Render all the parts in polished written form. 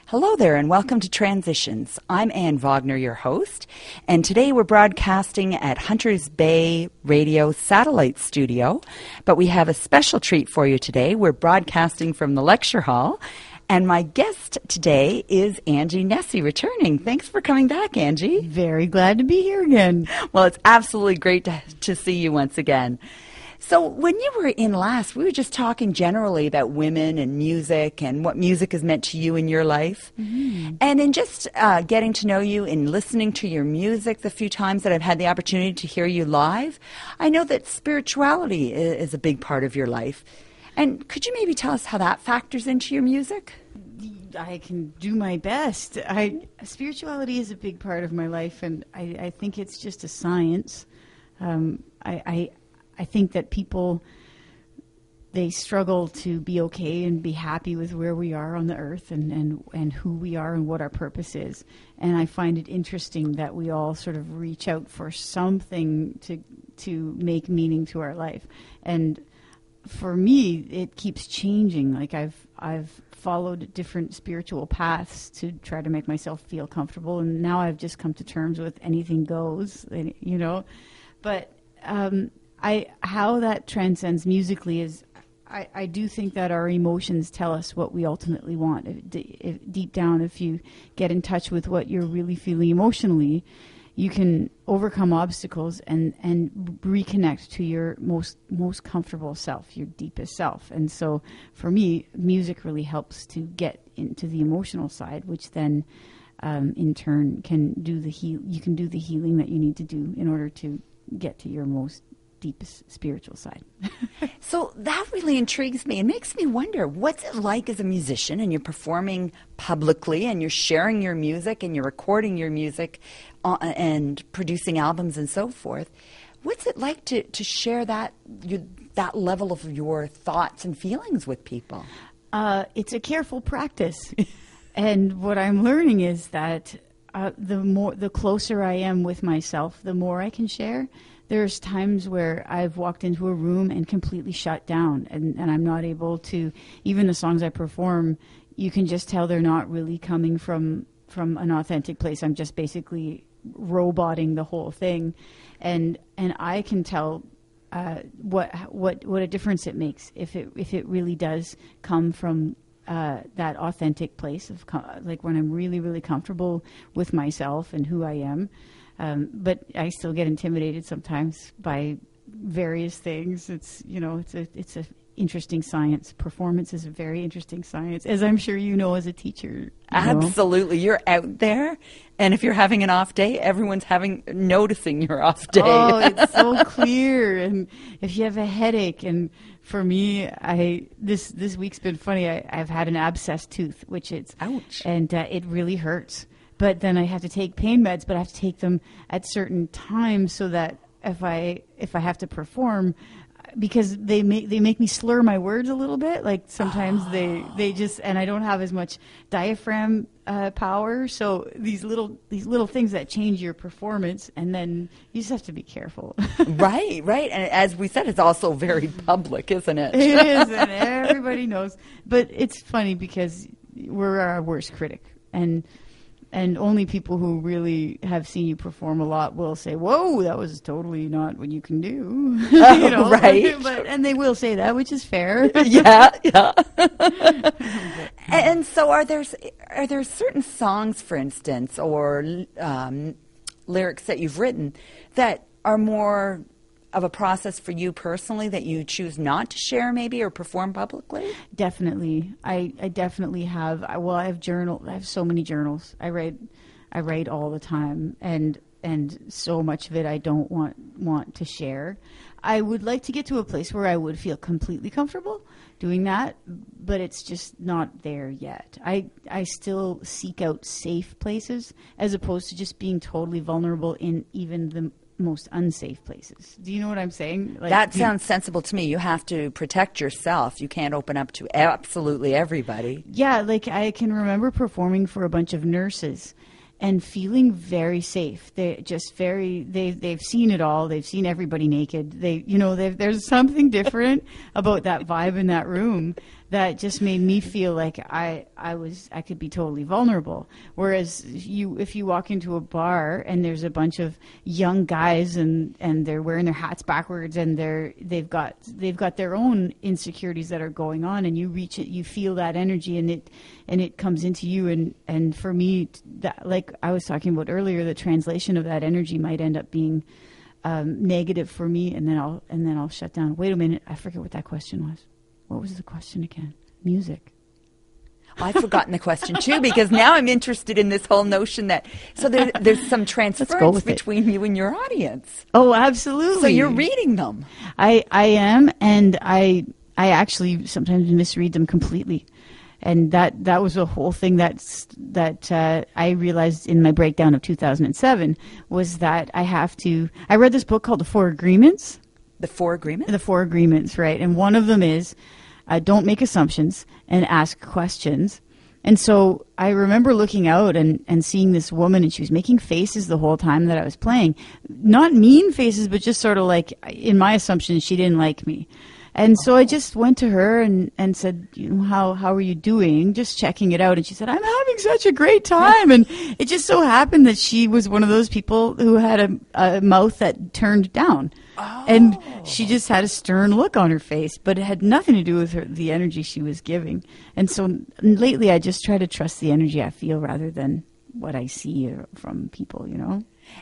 Hello there and welcome to Transitions. I'm Anne Wagner, your host, and today we're broadcasting at Hunters Bay Radio Satellite Studio, but we have a special treat for you today. We're broadcasting from the lecture hall, and my guest today is Angie Nussey, returning. Thanks for coming back, Angie. Very glad to be here again. Well, it's absolutely great to see you once again. So when you were in last, we were just talking generally about women and music and what music has meant to you in your life. Mm-hmm. And in just getting to know you and listening to your music the few times that I've had the opportunity to hear you live, I know that spirituality is a big part of your life. And could you maybe tell us how that factors into your music? I can do my best. Spirituality is a big part of my life, and I think it's just a science. I think that people, they struggle to be okay and be happy with where we are on the earth and who we are and what our purpose is. And I find it interesting that we all sort of reach out for something to make meaning to our life. And for me, it keeps changing. Like I've followed different spiritual paths to try to make myself feel comfortable. And now I've just come to terms with anything goes, you know. But how that transcends musically is, I do think that our emotions tell us what we ultimately want. Deep down, if you get in touch with what you're really feeling emotionally, you can overcome obstacles and reconnect to your most comfortable self, your deepest self. And so for me, music really helps to get into the emotional side, which then in turn can do you can do the healing that you need to do in order to get to your most deepest spiritual side. So that really intrigues me and makes me wonder, what's it like as a musician and you're performing publicly and you're sharing your music and you're recording your music and producing albums and so forth. What's it like to share that level of your thoughts and feelings with people? It's a careful practice. And what I'm learning is that the closer I am with myself, the more I can share. There's times where I've walked into a room and completely shut down, and I'm not able to, even the songs I perform, you can just tell they're not really coming from an authentic place. I'm just basically roboting the whole thing, and I can tell what a difference it makes if it really does come from that authentic place of like when I'm really, really comfortable with myself and who I am. But I still get intimidated sometimes by various things. It's a interesting science. Performance is a very interesting science, as I'm sure you know as a teacher. Absolutely. You're out there, and if you're having an off day, everyone's noticing your off day. Oh, it's so clear. And if you have a headache, and for me, this week's been funny. I've had an abscessed tooth, which it's ouch, and it really hurts. But then I have to take pain meds, but I have to take them at certain times so that if I have to perform, because they make me slur my words a little bit. Like sometimes they just, and I don't have as much diaphragm power. So these little things that change your performance, and then you just have to be careful. Right. And as we said, it's also very public, isn't it? It is, and everybody knows. But it's funny because we're our worst critic, and only people who really have seen you perform a lot will say, "Whoa, that was totally not what you can do." Right. And they will say that, which is fair. Yeah. And so, are there certain songs, for instance, or lyrics that you've written that are more of a process for you personally that you choose not to share, maybe, or perform publicly? Definitely. I definitely have. I have so many journals. I write all the time, and so much of it I don't want to share. I would like to get to a place where I would feel completely comfortable doing that, but it's just not there yet. I still seek out safe places as opposed to just being totally vulnerable in even the most unsafe places. Do you know what I'm saying? That sounds sensible to me. You have to protect yourself. You can't open up to absolutely everybody. Yeah, like I can remember performing for a bunch of nurses and feeling very safe. They've seen it all. They've seen everybody naked. There's something different about that vibe in that room that just made me feel like I could be totally vulnerable. Whereas if you walk into a bar and there's a bunch of young guys and they're wearing their hats backwards and they've got their own insecurities that are going on, and you reach it, you feel that energy, and it comes into you. And for me, that, like I was talking about earlier, the translation of that energy might end up being negative for me, and then I'll shut down. Wait a minute, I forget what that question was. What was the question again? Music. I've forgotten the question too, because now I'm interested in this whole notion that there's some transference between you and your audience. Oh, absolutely. So you're reading them. I am, and I actually sometimes misread them completely. And that was a whole thing that I realized in my breakdown of 2007 was that I read this book called The Four Agreements. The Four Agreements? The Four Agreements, right. And one of them is don't make assumptions and ask questions. And so I remember looking out and seeing this woman, and she was making faces the whole time that I was playing. Not mean faces, but just sort of like, in my assumption, she didn't like me. And so I just went to her and said, how are you doing? Just checking it out. And she said, I'm having such a great time. And it just so happened that she was one of those people who had a mouth that turned down. Oh. And she just had a stern look on her face, but it had nothing to do with the energy she was giving. And so lately I just try to trust the energy I feel rather than what I see from people,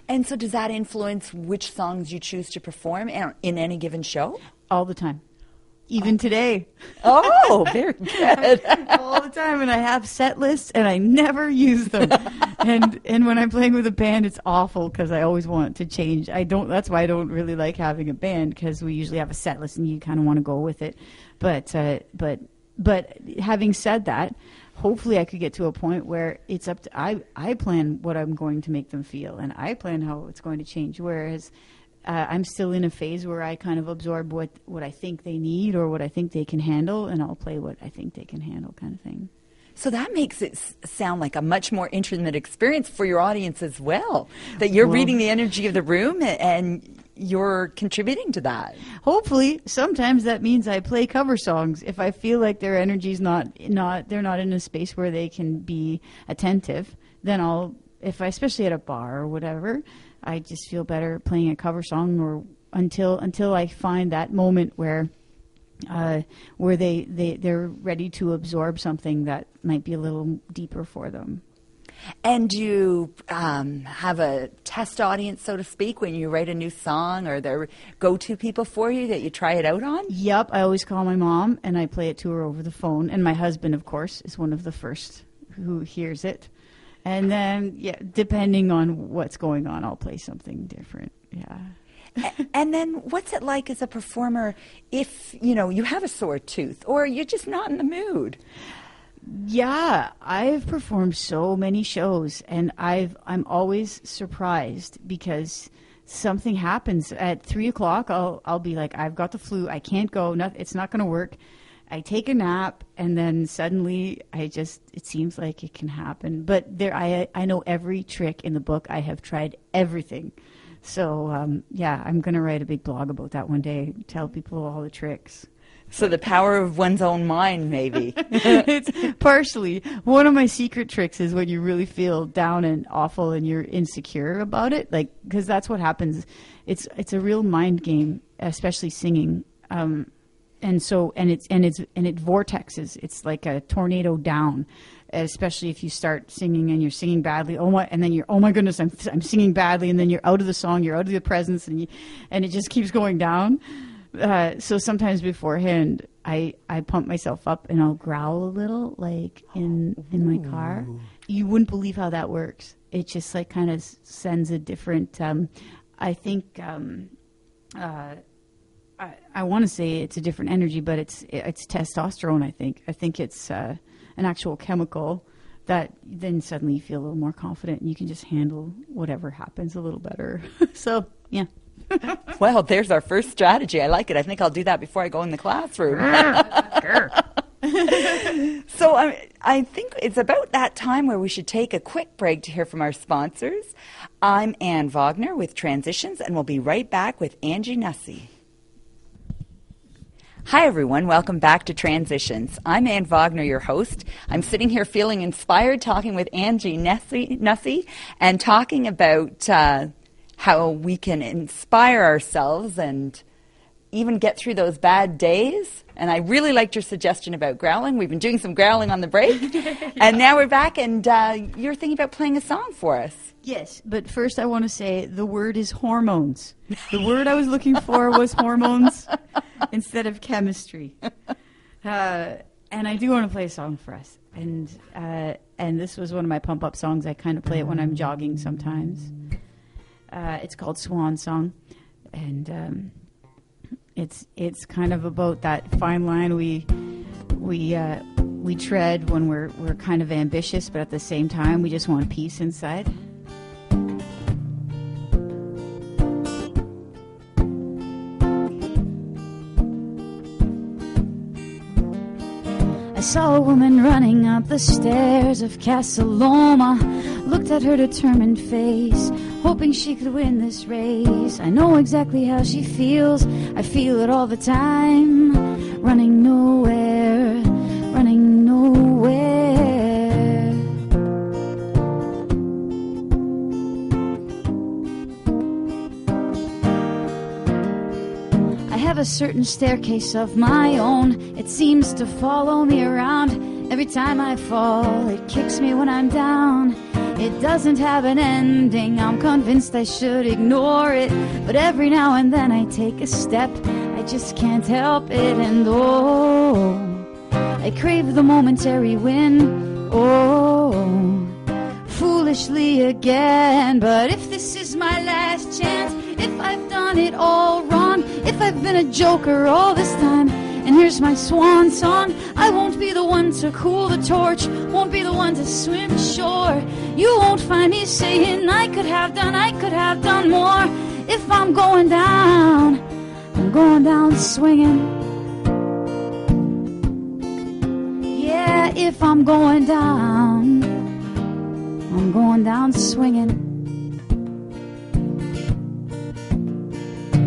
And so does that influence which songs you choose to perform in any given show? All the time. Even today. Oh, very good. All the time. And I have set lists and I never use them. and when I'm playing with a band, it's awful because I always want to change. That's why I don't really like having a band, because we usually have a set list and you kind of want to go with it. But having said that, hopefully I could get to a point where it's up to, I plan what I'm going to make them feel, and I plan how it's going to change. Whereas I'm still in a phase where I kind of absorb what I think they need or what I think they can handle, and I'll play what I think they can handle, kind of thing. So that makes it sound like a much more intimate experience for your audience as well, that you're reading the energy of the room and you're contributing to that. Hopefully. Sometimes that means I play cover songs. If I feel like their energy's they're not in a space where they can be attentive, then especially at a bar or whatever, I just feel better playing a cover song, or until I find that moment where they're ready to absorb something that might be a little deeper for them. And do you have a test audience, so to speak, when you write a new song? Are there go-to people for you that you try it out on? Yep, I always call my mom and I play it to her over the phone. And my husband, of course, is one of the first who hears it. And then, depending on what's going on, I'll play something different. Yeah. And then what's it like as a performer if, you have a sore tooth or you're just not in the mood? Yeah, I've performed so many shows, and I'm always surprised because something happens at 3:00. I'll be like, I've got the flu. I can't go. It's not going to work. I take a nap, and then suddenly it seems like it can happen. But I know every trick in the book. I have tried everything. So, I'm going to write a big blog about that one day, tell people all the tricks. So the power of one's own mind, maybe. It's partially. One of my secret tricks is when you really feel down and awful and you're insecure about it, because that's what happens. It's a real mind game, especially singing. And it vortexes. It's like a tornado down, especially if you start singing and you're singing badly. And then you're, oh my goodness, I'm singing badly, and then you're out of the song, you're out of the presence, and it just keeps going down. So sometimes beforehand, I pump myself up and I'll growl a little, like in my car. You wouldn't believe how that works. It just kind of sends a different. I think. I want to say it's a different energy, but it's testosterone. I think it's an actual chemical that then suddenly you feel a little more confident and you can just handle whatever happens a little better. So yeah. Well, there's our first strategy. I like it. I think I'll do that before I go in the classroom. So I think it's about that time where we should take a quick break to hear from our sponsors. I'm Anne Wagner with Transitions, and we'll be right back with Angie Nussey. Hi, everyone. Welcome back to Transitions. I'm Anne Wagner, your host. I'm sitting here feeling inspired, talking with Angie Nussey, and talking about how we can inspire ourselves and even get through those bad days. And I really liked your suggestion about growling. We've been doing some growling on the break. And now we're back, and you're thinking about playing a song for us. Yes, but first I want to say the word is hormones. The word I was looking for was hormones instead of chemistry. And I do want to play a song for us. And this was one of my pump-up songs. I kind of play it when I'm jogging sometimes. It's called Swan Song. And it's kind of about that fine line we tread when we're kind of ambitious, but at the same time we just want peace inside. I saw a woman running up the stairs of Casa Loma. Looked at her determined face, hoping she could win this race. I know exactly how she feels. I feel it all the time. Running nowhere, running nowhere. I have a certain staircase of my own. It seems to follow me around. Every time I fall, it kicks me when I'm down. It doesn't have an ending. I'm convinced I should ignore it, but every now and then I take a step. I just can't help it, and oh, I crave the momentary win. Oh, foolishly again. But if this is my last chance, if I've done it all wrong, if I've been a joker all this time, and here's my swan song, I won't be the one to cool the torch, won't be the one to swim ashore. You won't find me saying I could have done more. If I'm going down swinging. Yeah, if I'm going down swinging.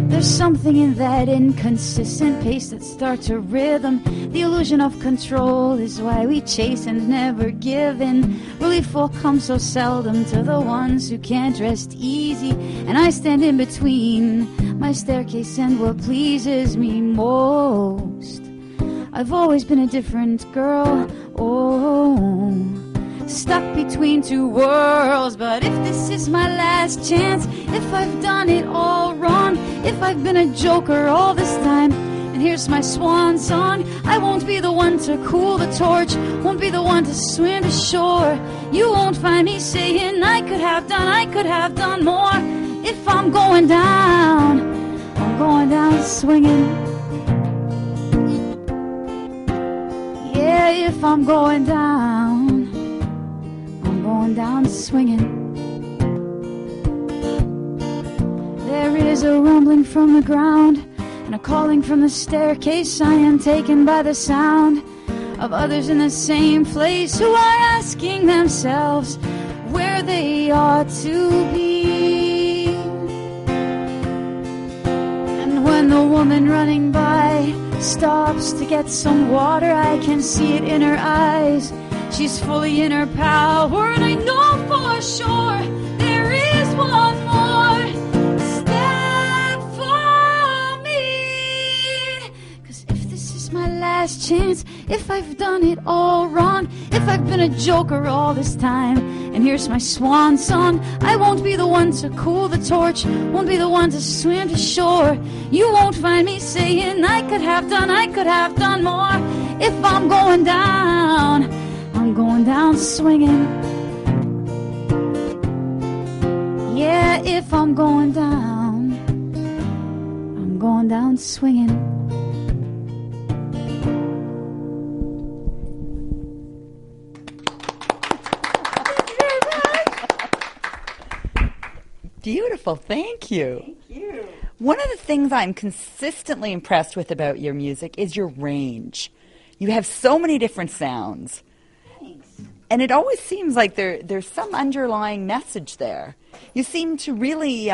There's something in that inconsistent pace that starts a rhythm. The illusion of control is why we chase and never give in. Relief will come so seldom to the ones who can't rest easy, and I stand in between my staircase and what pleases me most. I've always been a different girl, oh, stuck between two worlds. But if this is my last chance, if I've done it all wrong, if I've been a joker all this time, and here's my swan song, I won't be the one to cool the torch, won't be the one to swim to shore. You won't find me saying I could have done more. If I'm going down swinging. Yeah, if I'm going down swinging. There is a rumbling from the ground and a calling from the staircase. I am taken by the sound of others in the same place who are asking themselves where they ought to be. And when the woman running by stops to get some water, I can see it in her eyes. She's fully in her power, and I know for sure there is one more step for me. 'Cause if this is my last chance, if I've done it all wrong, if I've been a joker all this time, and here's my swan song, I won't be the one to cool the torch, won't be the one to swim to shore. You won't find me saying I could have done more. If I'm going down swinging. Yeah, if I'm going down swinging. Beautiful. Thank you. Thank you. One of the things I'm consistently impressed with about your music is your range. You have so many different sounds. Thanks. And it always seems like there's some underlying message there. You seem to really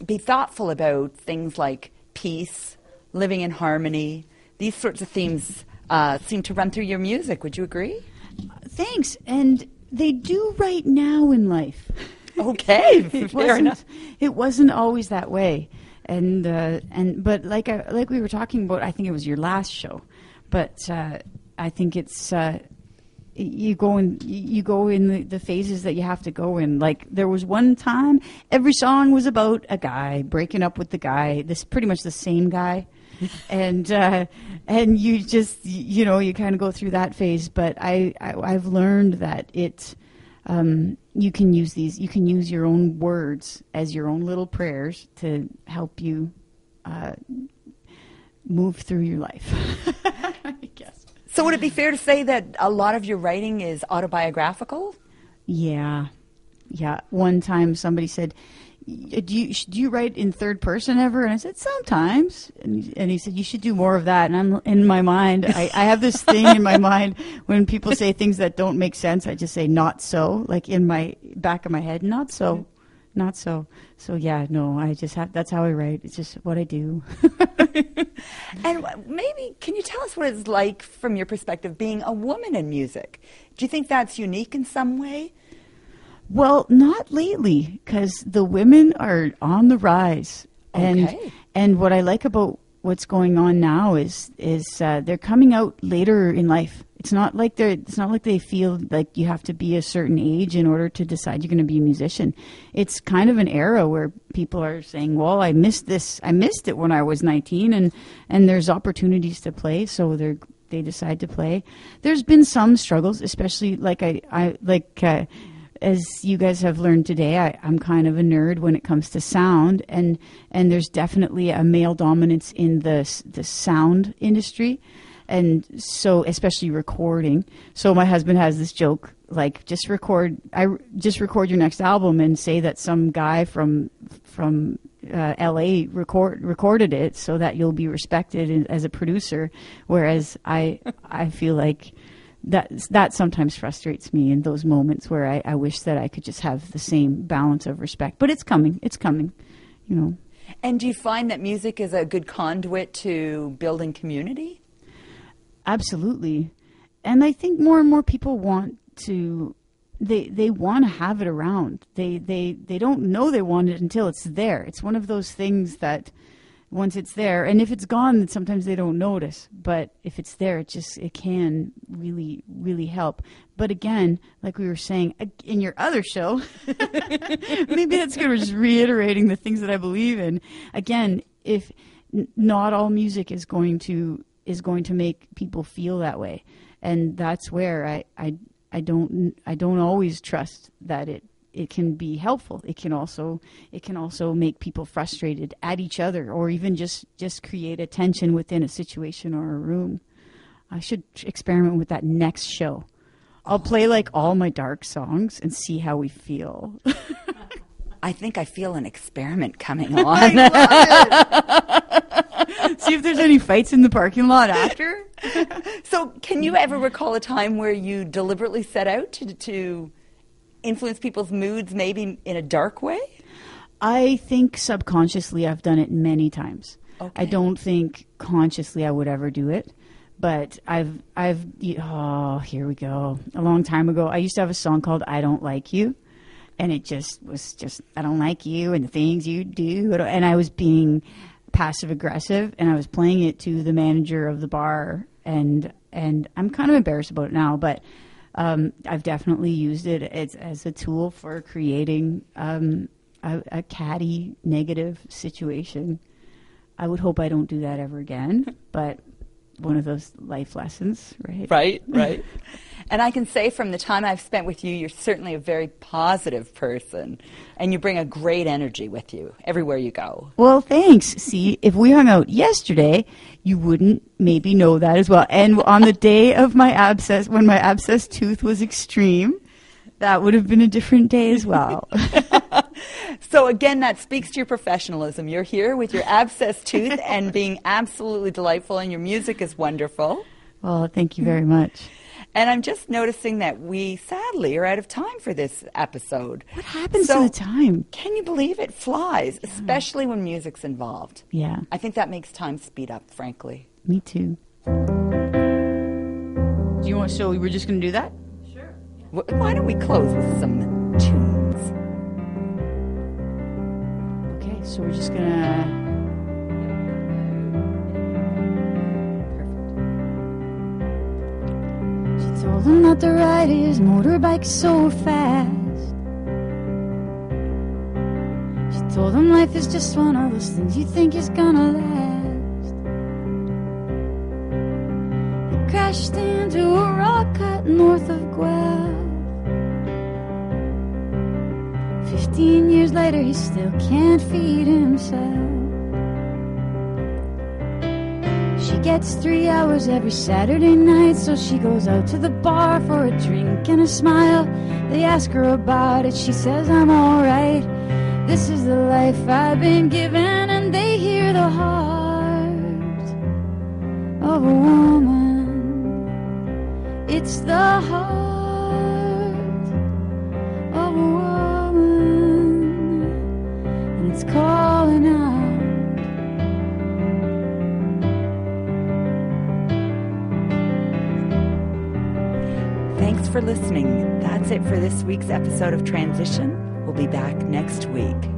be thoughtful about things like peace, living in harmony, these sorts of themes seem to run through your music. Would you agree? Thanks. And they do right now in life. Okay, fair enough. It wasn't always that way. But like we were talking about, I think it was your last show, but I think it's you go in the phases that you have to go in. Like there was one time every song was about a guy breaking up with the guy, this pretty much the same guy, and you just you kind of go through that phase. But I've learned that it. You can use your own words as your own little prayers to help you move through your life. I guess. So would it be fair to say that a lot of your writing is autobiographical? Yeah. One time somebody said, do you write in third person ever? And I said, sometimes. And he said, you should do more of that. And I'm in my mind, I have this thing in my mind when people say things that don't make sense, I just say, not so, like in my back of my head, not so. So yeah, no, I just that's how I write. It's just what I do. And maybe, can you tell us what it's like from your perspective being a woman in music? Do you think that's unique in some way? Well, not lately, because the women are on the rise, and what I like about what's going on now is they're coming out later in life. It's not like they feel like you have to be a certain age in order to decide you're going to be a musician. It's kind of an era where people are saying, "Well, I missed this. I missed it when I was 19," and there's opportunities to play, so they decide to play. There's been some struggles, especially as you guys have learned today, I'm kind of a nerd when it comes to sound, and there's definitely a male dominance in the sound industry, and so especially recording. So my husband has this joke, like just record your next album and say that some guy from LA recorded it, so that you'll be respected as a producer. Whereas I feel like that sometimes frustrates me in those moments where I wish that I could just have the same balance of respect. But it's coming, And do you find that music is a good conduit to building community? Absolutely. And I think more and more people want to, they want to have it around. They don't know they want it until it's there. It's one of those things that once it's there, and if it's gone, then sometimes they don't notice. But if it's there, it can really, really help. But again, like we were saying in your other show, maybe that's good. We're just reiterating the things that I believe in. Again, if not all music is going to make people feel that way, and that's where I don't always trust that it can be helpful. It can also make people frustrated at each other, or even just create a tension within a situation or a room. I should experiment with that next show. I'll play like all my dark songs and see how we feel. I think I feel an experiment coming on. I love it. See if there's any fights in the parking lot after. So can you ever recall a time where you deliberately set out to influence people's moods, maybe in a dark way? I think subconsciously I've done it many times. Okay. I don't think consciously I would ever do it, but here we go. A long time ago, I used to have a song called "I Don't Like You," and it was I don't like you and the things you do, and I was being passive aggressive, and I was playing it to the manager of the bar, and I'm kind of embarrassed about it now, but I've definitely used it as a tool for creating a catty, negative situation. I would hope I don't do that ever again, but one of those life lessons, right? Right. And I can say from the time I've spent with you, you're certainly a very positive person, and you bring a great energy with you everywhere you go. Well, thanks. See, if we hung out yesterday, you wouldn't maybe know that as well. And on the day of my abscess, when my abscess tooth was extreme, that would have been a different day as well. So again, that speaks to your professionalism. You're here with your abscess tooth and being absolutely delightful, and your music is wonderful. Well, thank you very much. And I'm just noticing that we sadly are out of time for this episode. What happens to the time? Can you believe it flies, especially when music's involved? Yeah. I think that makes time speed up, frankly. Me too. Do you want? So we're just going to do that? Sure. Why don't we close with some tunes? Okay, so we're just going to. Perfect. She told him not to ride his motorbike so fast. She told him life is just one of those things you think is gonna last. He crashed into a rock cut north of Guelph. 15 years later, he still can't feed himself. She gets 3 hours every Saturday night, so she goes out to the bar for a drink and a smile. They ask her about it, she says, I'm alright. This is the life I've been given. And they hear the heart of a woman. It's the heart of a woman, and it's calling out. Thanks for listening. That's it for this week's episode of Transition. We'll be back next week.